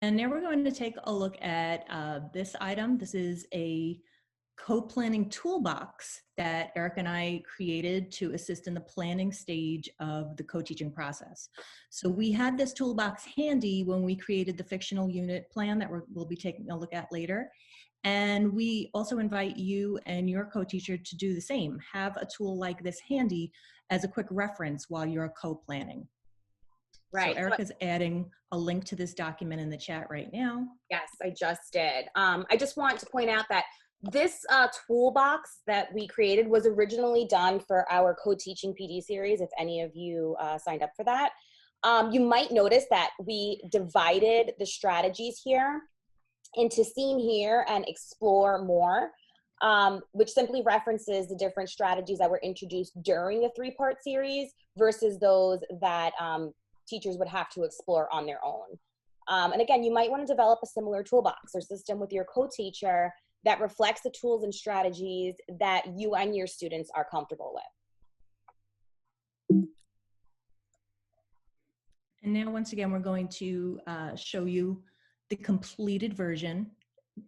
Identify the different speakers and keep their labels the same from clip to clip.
Speaker 1: And now we're going to take a look at this item. This is a co-planning toolbox that Eric and I created to assist in the planning stage of the co-teaching process. So we had this toolbox handy when we created the fictional unit plan that we'll be taking a look at later. And we also invite you and your co-teacher to do the same. Have a tool like this handy as a quick reference while you're co-planning.
Speaker 2: Right.
Speaker 1: So Erica's adding a link to this document in the chat right now.
Speaker 2: Yes, I just did. I just want to point out that this toolbox that we created was originally done for our co-teaching PD series, if any of you signed up for that. You might notice that we divided the strategies here into seen here and explore more, which simply references the different strategies that were introduced during the 3-part series versus those that teachers would have to explore on their own. And again, you might want to develop a similar toolbox or system with your co-teacher that reflects the tools and strategies that you and your students are comfortable with.
Speaker 1: And now, once again, we're going to show you the completed version.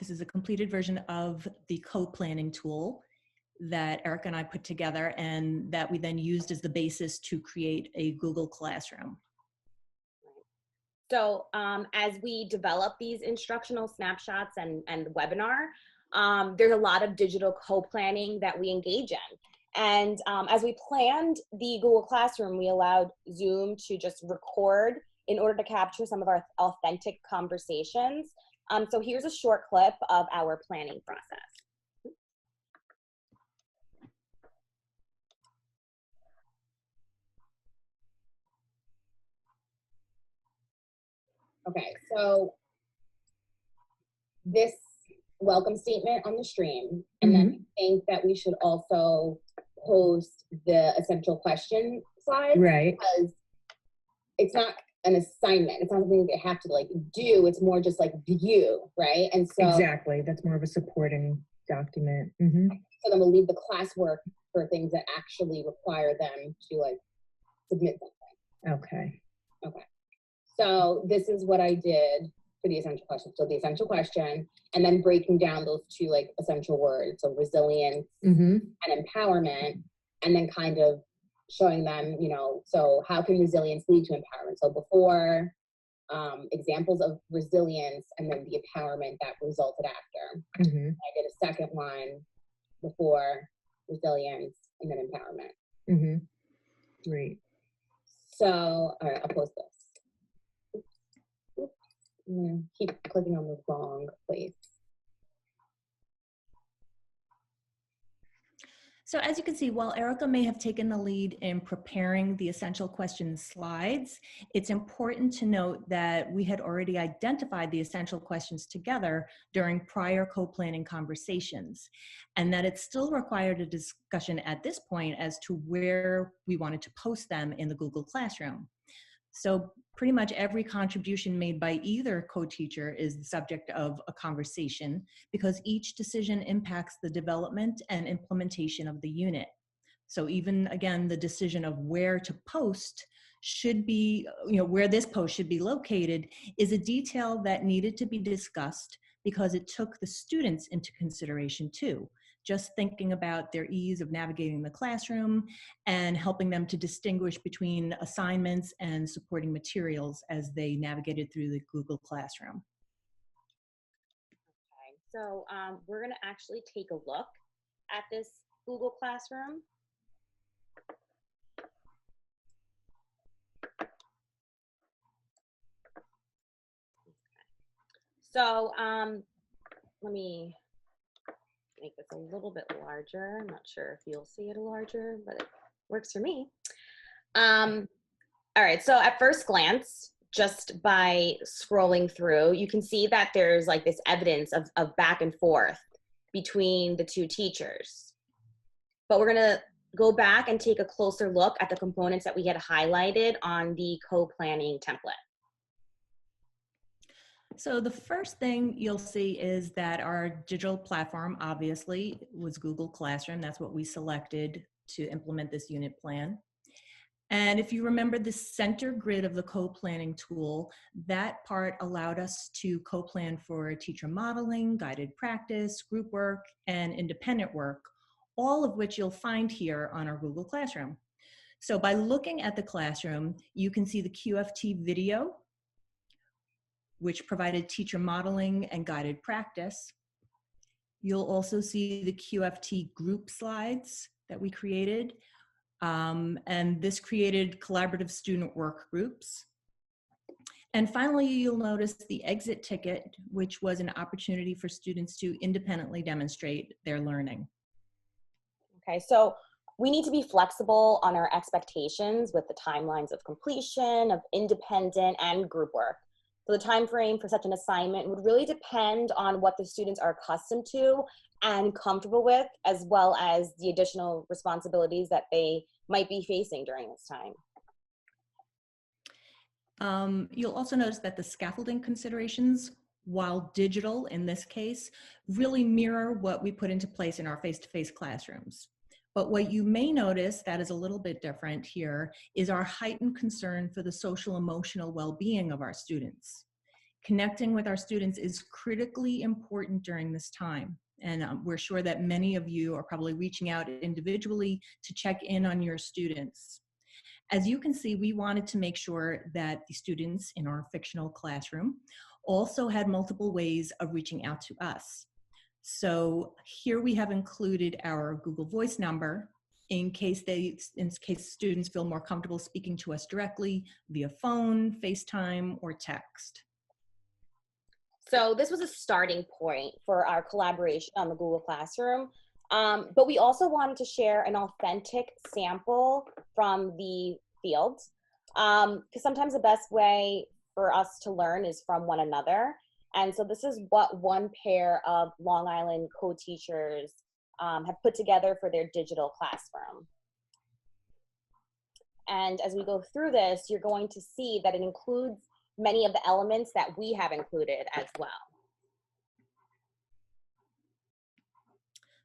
Speaker 1: This is a completed version of the co-planning tool that Eric and I put together and that we then used as the basis to create a Google Classroom.
Speaker 2: So as we develop these instructional snapshots and webinar, there's a lot of digital co-planning that we engage in. And as we planned the Google Classroom, we allowed Zoom to just record in order to capture some of our authentic conversations. So here's a short clip of our planning process. Okay, so this welcome statement on the stream, and then I think that we should also post the essential question slide,
Speaker 3: right?
Speaker 2: Because it's not an assignment. It's not something they have to like do. It's more just like view, right? And so
Speaker 3: exactly, that's more of a supporting document.
Speaker 2: So then we'll leave the classwork for things that actually require them to like submit something.
Speaker 3: Okay.
Speaker 2: Okay. So this is what I did for the essential question. So the essential question, and then breaking down those two like essential words, so resilience and empowerment, and then kind of showing them, you know, so how can resilience lead to empowerment? So before, examples of resilience, and then the empowerment that resulted after. I did a second one before resilience and then empowerment.
Speaker 3: Great.
Speaker 2: So, all right, I'll post this. Keep clicking on the wrong place.
Speaker 1: So as you can see, while Erica may have taken the lead in preparing the essential questions slides, it's important to note that we had already identified the essential questions together during prior co-planning conversations, and that it still required a discussion at this point as to where we wanted to post them in the Google Classroom. So pretty much every contribution made by either co-teacher is the subject of a conversation because each decision impacts the development and implementation of the unit. So even, again, the decision of where to post should be, you know, where this post should be located is a detail that needed to be discussed because it took the students into consideration too. Just thinking about their ease of navigating the classroom and helping them to distinguish between assignments and supporting materials as they navigated through the Google Classroom.
Speaker 2: Okay, so we're gonna actually take a look at this Google Classroom. So let me make this a little bit larger. I'm not sure if you'll see it larger, but it works for me. All right, so at first glance, just by scrolling through, you can see that there's like this evidence of back and forth between the two teachers. But we're gonna go back and take a closer look at the components that we had highlighted on the co-planning template.
Speaker 1: So the first thing you'll see is that our digital platform obviously was Google Classroom. That's what we selected to implement this unit plan. And if you remember the center grid of the co-planning tool, that part allowed us to co-plan for teacher modeling, guided practice, group work, and independent work, all of which you'll find here on our Google Classroom. So by looking at the classroom, you can see the QFT video, which provided teacher modeling and guided practice. You'll also see the QFT group slides that we created. And this created collaborative student work groups. And finally, you'll notice the exit ticket, which was an opportunity for students to independently demonstrate their learning.
Speaker 2: Okay, so we need to be flexible on our expectations with the timelines of completion, of independent and group work. So the time frame for such an assignment would really depend on what the students are accustomed to and comfortable with, as well as the additional responsibilities that they might be facing during this time.
Speaker 1: You'll also notice that the scaffolding considerations, while digital in this case, really mirror what we put into place in our face-to-face classrooms. But what you may notice that is a little bit different here is our heightened concern for the social emotional well-being of our students. Connecting with our students is critically important during this time. And we're sure that many of you are probably reaching out individually to check in on your students. As you can see, we wanted to make sure that the students in our fictional classroom also had multiple ways of reaching out to us. So here we have included our Google Voice number in case students feel more comfortable speaking to us directly via phone, FaceTime, or text.
Speaker 2: So this was a starting point for our collaboration on the Google Classroom, but we also wanted to share an authentic sample from the field, because sometimes the best way for us to learn is from one another. And so this is what one pair of Long Island co-teachers have put together for their digital classroom. And as we go through this, you're going to see that it includes many of the elements that we have included as well.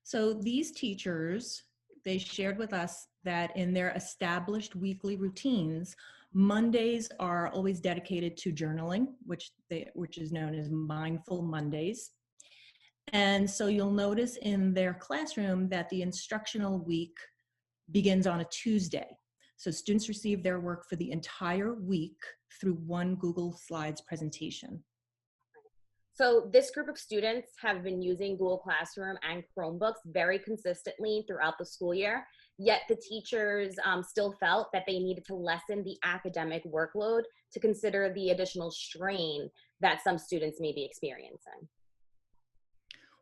Speaker 1: So these teachers, they shared with us that in their established weekly routines, Mondays are always dedicated to journaling, which is known as Mindful Mondays. And so you'll notice in their classroom that the instructional week begins on a Tuesday. So students receive their work for the entire week through one Google Slides presentation.
Speaker 2: So this group of students have been using Google Classroom and Chromebooks very consistently throughout the school year, yet the teachers still felt that they needed to lessen the academic workload to consider the additional strain that some students may be experiencing.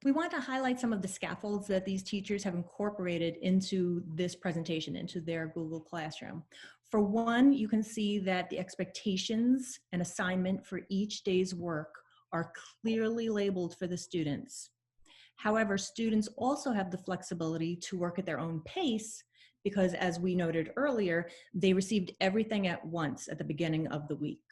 Speaker 1: We want to highlight some of the scaffolds that these teachers have incorporated into this presentation, into their Google Classroom. For one, you can see that the expectations and assignment for each day's work are clearly labeled for the students. However, students also have the flexibility to work at their own pace because, as we noted earlier, they received everything at once at the beginning of the week.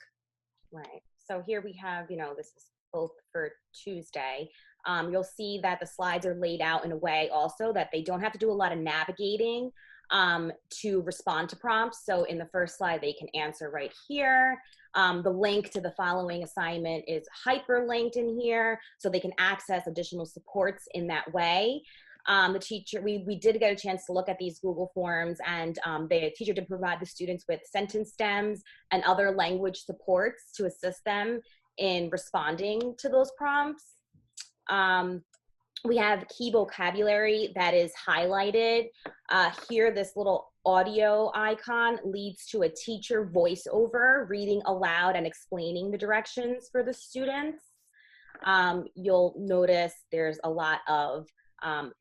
Speaker 2: Right. So here we have, this is both for Tuesday. You'll see that the slides are laid out in a way also that they don't have to do a lot of navigating to respond to prompts. So in the first slide, they can answer right here. The link to the following assignment is hyperlinked in here, so they can access additional supports in that way. The teacher, we did get a chance to look at these Google Forms, and the teacher did provide the students with sentence stems and other language supports to assist them in responding to those prompts. We have key vocabulary that is highlighted. Here, this little audio icon leads to a teacher voiceover reading aloud and explaining the directions for the students. You'll notice there's a lot of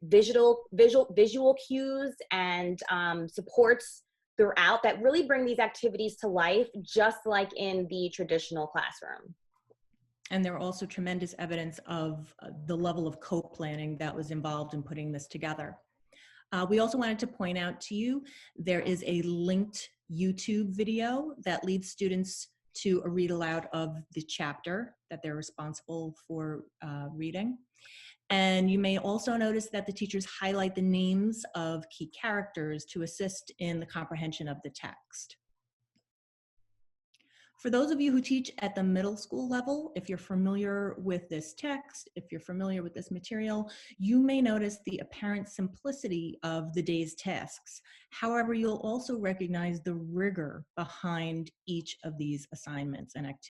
Speaker 2: visual cues and supports throughout that really bring these activities to life, just like in the traditional classroom.
Speaker 1: And there are also tremendous evidence of the level of co-planning that was involved in putting this together. We also wanted to point out to you, there is a linked YouTube video that leads students to a read aloud of the chapter that they're responsible for reading. And you may also notice that the teachers highlight the names of key characters to assist in the comprehension of the text. For those of you who teach at the middle school level, if you're familiar with this text, if you're familiar with this material, you may notice the apparent simplicity of the day's tasks. However, you'll also recognize the rigor behind each of these assignments and activities.